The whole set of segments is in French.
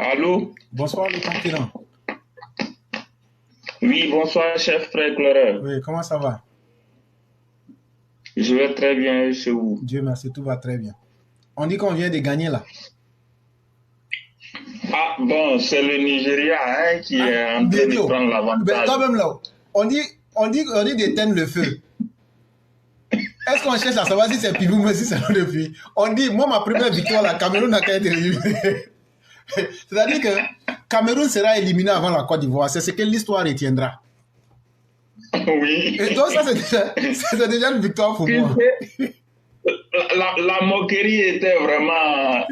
Allô? Bonsoir le continent. Oui, bonsoir, chef frère Clorel. Oui, comment ça va? Je vais très bien chez vous. Dieu merci, tout va très bien. On dit qu'on vient de gagner là. Ah, bon, c'est le Nigeria qui est en train de prendre Ben, l'avantage. quand même là, on dit d'éteindre le feu. Est-ce qu'on cherche à savoir si c'est Pibou ou si c'est nous depuis? On dit, moi, ma première victoire, la Cameroun n'a qu'à être éliminé. C'est-à-dire que Cameroun sera éliminé avant la Côte d'Ivoire. C'est ce que l'histoire retiendra. Oui. Et donc, ça, c'est déjà une victoire pour moi. La moquerie était vraiment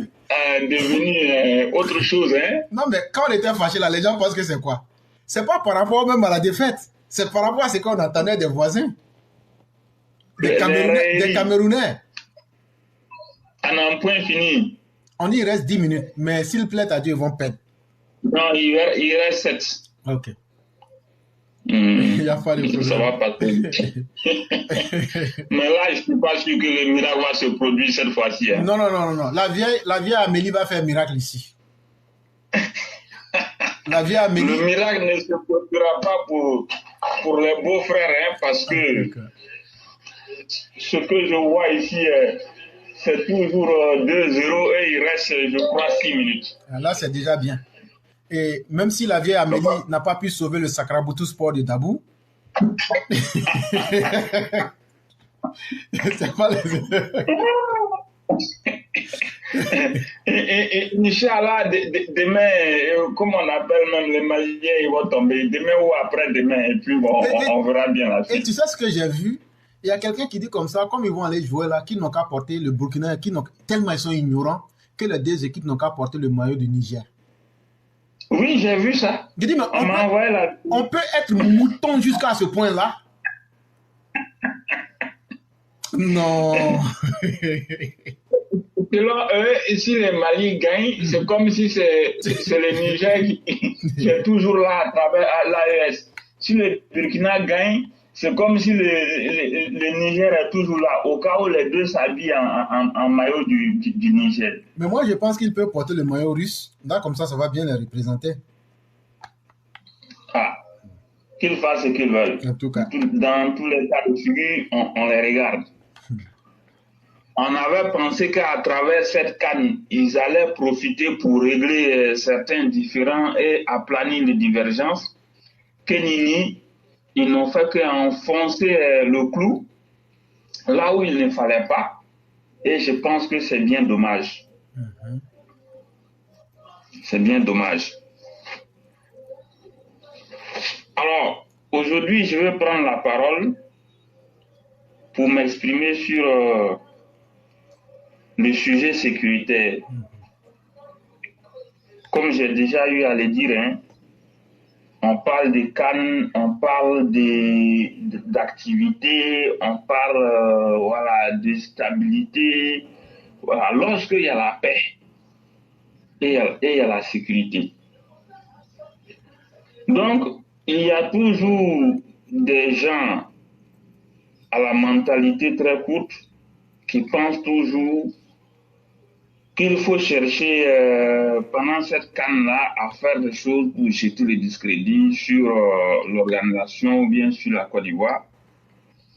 devenue autre chose. Hein? Non, mais quand on était fâché là, les gens pensent que c'est quoi? C'est pas par rapport même à la défaite. C'est par rapport à ce qu'on entendait des voisins. Des Camerounais. En un point fini. On dit il reste 10 minutes, mais s'il plaît à Dieu, ils vont perdre. Non, il reste 7. Ok. Il n'y a pas de problème. Ça va pas très vite. Mais là, je ne suis pas sûr que le miracle va se produire cette fois-ci. Hein. Non. La vieille Amélie va faire un miracle ici. La vieille Amélie... Le miracle ne se produira pas pour les beaux-frères, hein, parce que ce que je vois ici, c'est toujours 2-0 et il reste, je crois, 6 minutes. Là, c'est déjà bien. Et même si la vieille Amélie n'a pas pu sauver le Sacraboutou Sport de Dabou, c'est pas les... et Inch'Allah, demain, comme on appelle même les Maliens, ils vont tomber demain ou après-demain, et puis bon, on verra bien la suite. Et tu sais ce que j'ai vu? Il y a quelqu'un qui dit comme ça, comme ils vont aller jouer là, qu'ils n'ont qu'à porter le Burkina, tellement ils sont ignorants que les deux équipes n'ont qu'à porter le maillot du Niger. Oui, j'ai vu ça. Je dis, mais on peut être mouton jusqu'à ce point-là? Non. Selon eux, si les Mali gagnent, c'est comme si c'est le Niger qui est toujours là à travers l'AES. Si le Burkina gagne, c'est comme si le Niger est toujours là, au cas où les deux s'habillent en maillot du Niger. Mais moi, je pense qu'ils peuvent porter le maillot russe. Là, comme ça va bien les représenter. Ah, qu'ils fassent ce qu'ils veulent. En tout cas. Dans tous les cas de figure, on les regarde. On avait pensé qu'à travers cette CAN, ils allaient profiter pour régler certains différends et aplanir les divergences. Kenini, ils n'ont fait qu'enfoncer le clou là où il ne fallait pas. Et je pense que c'est bien dommage. C'est bien dommage. Alors, aujourd'hui, je vais prendre la parole pour m'exprimer sur le sujet sécuritaire. Comme j'ai déjà eu à le dire, hein, on parle de CAN, on parle d'activité, on parle de stabilité. Voilà, lorsqu'il y a la paix et il y a la sécurité. Donc, il y a toujours des gens à la mentalité très courte qui pensent toujours qu'il faut chercher pendant cette canne-là à faire des choses pour jeter le discrédit sur l'organisation ou bien sur la Côte d'Ivoire.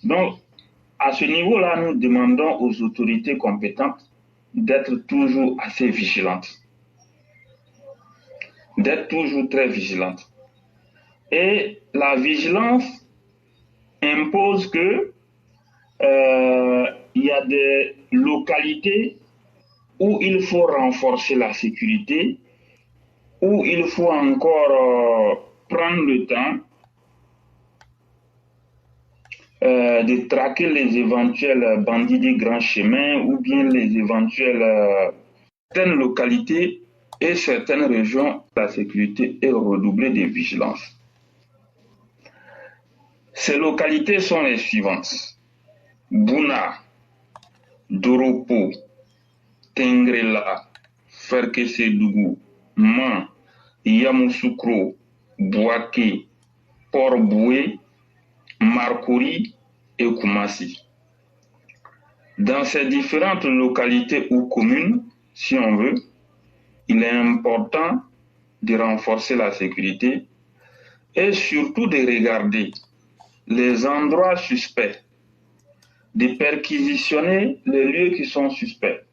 Donc, à ce niveau-là, nous demandons aux autorités compétentes d'être toujours assez vigilantes. D'être toujours très vigilantes. Et la vigilance impose que il y a des localités où il faut renforcer la sécurité, où il faut encore prendre le temps de traquer les éventuels bandits des grands chemins ou bien les éventuelles certaines localités et certaines régions, la sécurité est redoublée de vigilance. Ces localités sont les suivantes: Bouna, Doropo, Tengrela, Ferkessédougou, Man, Yamoussoukro, Bouaké, Port-Boué, Marcouri et Koumassi. Dans ces différentes localités ou communes, si on veut, il est important de renforcer la sécurité et surtout de regarder les endroits suspects, de perquisitionner les lieux qui sont suspects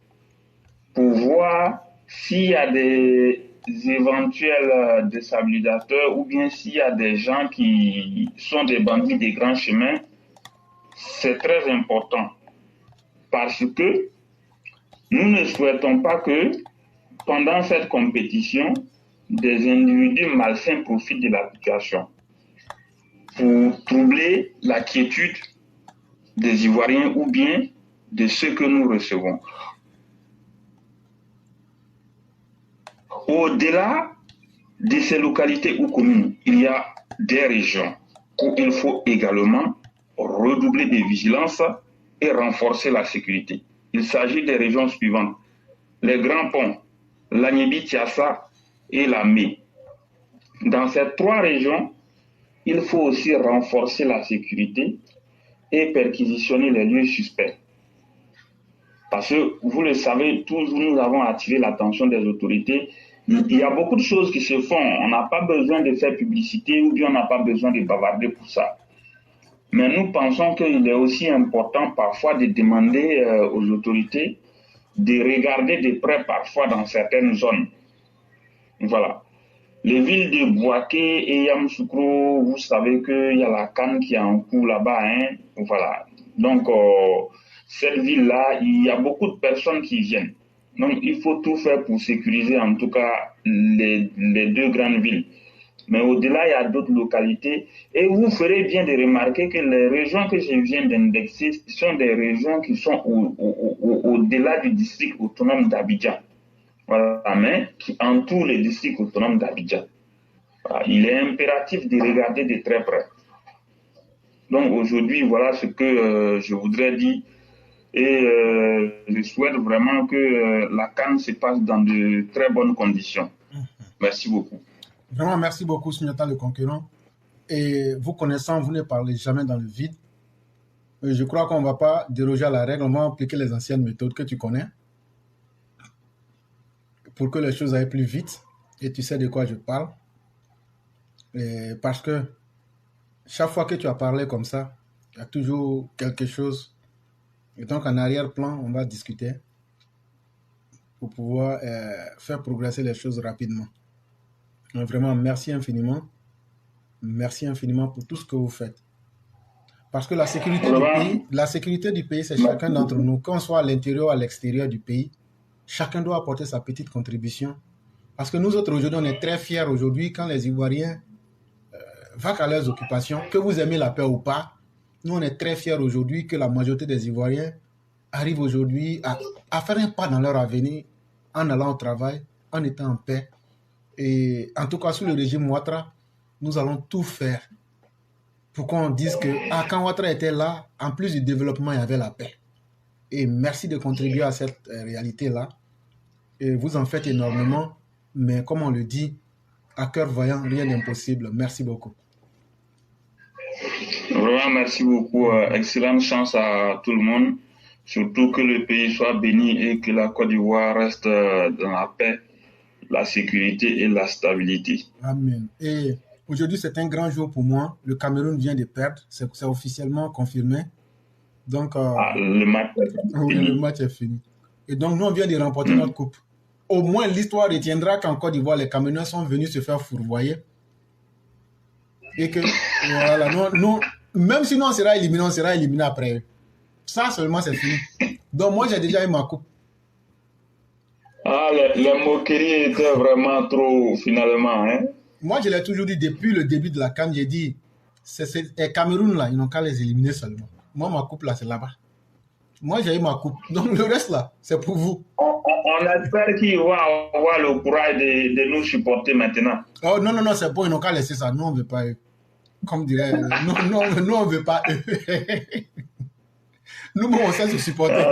pour voir s'il y a des éventuels déstabilisateurs ou bien s'il y a des gens qui sont des bandits des grands chemins. C'est très important parce que nous ne souhaitons pas que pendant cette compétition, des individus malsains profitent de la situation pour troubler la quiétude des Ivoiriens ou bien de ceux que nous recevons. Au-delà de ces localités ou communes, il y a des régions où il faut également redoubler de vigilance et renforcer la sécurité. Il s'agit des régions suivantes: les Grands Ponts, l'Agnébi-Tiassa et la Mé. Dans ces trois régions, il faut aussi renforcer la sécurité et perquisitionner les lieux suspects. Parce que, vous le savez, toujours nous avons attiré l'attention des autorités. Il y a beaucoup de choses qui se font. On n'a pas besoin de faire publicité ou bien on n'a pas besoin de bavarder pour ça. Mais nous pensons qu'il est aussi important parfois de demander aux autorités de regarder de près parfois dans certaines zones. Voilà. Les villes de Bouaké et Yamoussoukro, vous savez qu'il y a la CAN qui est en cours là-bas. Hein? Voilà. Donc, cette ville-là, il y a beaucoup de personnes qui viennent. Donc, il faut tout faire pour sécuriser en tout cas les deux grandes villes. Mais au-delà, il y a d'autres localités. Et vous ferez bien de remarquer que les régions que je viens d'indexer sont des régions qui sont au-delà du district autonome d'Abidjan. Voilà, mais qui entourent le district autonome d'Abidjan. Voilà, il est impératif de regarder de très près. Donc aujourd'hui, voilà ce que je voudrais dire. Et je souhaite vraiment que la CAN se passe dans de très bonnes conditions. Merci beaucoup. Vraiment, merci beaucoup, Sunjata le Conquérant. Et vous connaissant, vous ne parlez jamais dans le vide. Je crois qu'on ne va pas déroger à la règle, on va appliquer les anciennes méthodes que tu connais pour que les choses aillent plus vite. Et tu sais de quoi je parle. Et parce que chaque fois que tu as parlé comme ça, il y a toujours quelque chose. Et donc, en arrière-plan, on va discuter pour pouvoir faire progresser les choses rapidement. Donc, vraiment, merci infiniment. Merci infiniment pour tout ce que vous faites. Parce que la sécurité du pays, c'est chacun d'entre nous. Qu'on soit à l'intérieur ou à l'extérieur du pays, chacun doit apporter sa petite contribution. Parce que nous autres, aujourd'hui, on est très fiers aujourd'hui quand les Ivoiriens vont à leurs occupations, que vous aimez la paix ou pas. Nous, on est très fiers aujourd'hui que la majorité des Ivoiriens arrivent aujourd'hui à faire un pas dans leur avenir en allant au travail, en étant en paix. Et en tout cas, sous le régime Ouattara, nous allons tout faire pour qu'on dise que quand Ouattara était là, en plus du développement, il y avait la paix. Et merci de contribuer à cette réalité-là. Et vous en faites énormément, mais comme on le dit, à cœur vaillant, rien d'impossible. Merci beaucoup. Vraiment, merci beaucoup. Excellente chance à tout le monde. Surtout que le pays soit béni et que la Côte d'Ivoire reste dans la paix, la sécurité et la stabilité. Amen. Et aujourd'hui, c'est un grand jour pour moi. Le Cameroun vient de perdre. C'est officiellement confirmé. Donc, le match est fini. Oui, le match est fini. Et donc, nous, on vient de remporter notre coupe. Au moins, l'histoire retiendra qu'en Côte d'Ivoire, les Camerounais sont venus se faire fourvoyer. Et que, voilà, nous, même si nous, on sera éliminé après. Ça seulement, c'est fini. Donc, moi, j'ai déjà eu ma coupe. Les moqueries étaient vraiment trop, finalement. Hein? Moi, je l'ai toujours dit depuis le début de la CAN, j'ai dit, les Cameroun, là, ils n'ont qu'à les éliminer seulement. Moi, ma coupe, là, c'est là-bas. Moi, j'ai eu ma coupe. Donc, le reste, là, c'est pour vous. On espère qu'ils vont avoir le courage de nous supporter maintenant. Oh, non, c'est bon, ils n'ont qu'à laisser ça. Nous, on ne veut pas eux. Comme dirait, nous, on ne veut pas eux. Nous, on sait se supporter.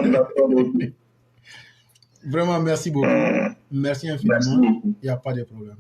Vraiment, merci beaucoup. Merci infiniment. Il n'y a pas de problème.